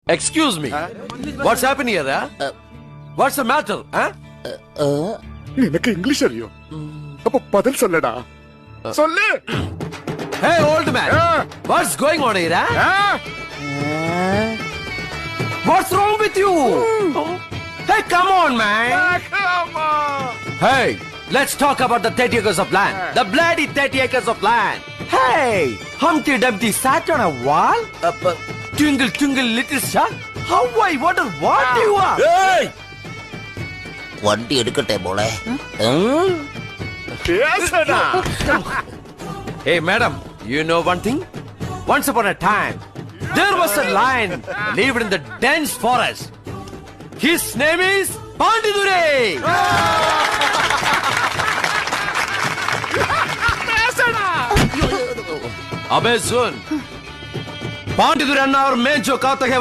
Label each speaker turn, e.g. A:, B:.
A: Excuse me. What's happening here? What's the matter?
B: எனக்கு English அறியும். அப்ப பதில் சொல்லடா. சொல்லு.
A: Hey old man. What's going on here? What's wrong with you? Hey, come on, man.
B: Come on.
A: Hey, let's talk about the 30 acres of land. The bloody 30 acres of land. Hey, Humpty Dumpty sat on a wall. Twinkle, twinkle, little star. How I wonder what you are.
B: Hey!
C: வண்டி எடுக்கட்டே போல.
B: பேசடா.
A: Hey, madam, you know one thing? Once upon a time, there was a lion lived in the dense forest. His name is Pandidure.
B: பேசடா.
A: अबे सुन, पांडितुर अन्ना और मैं जो कहते हैं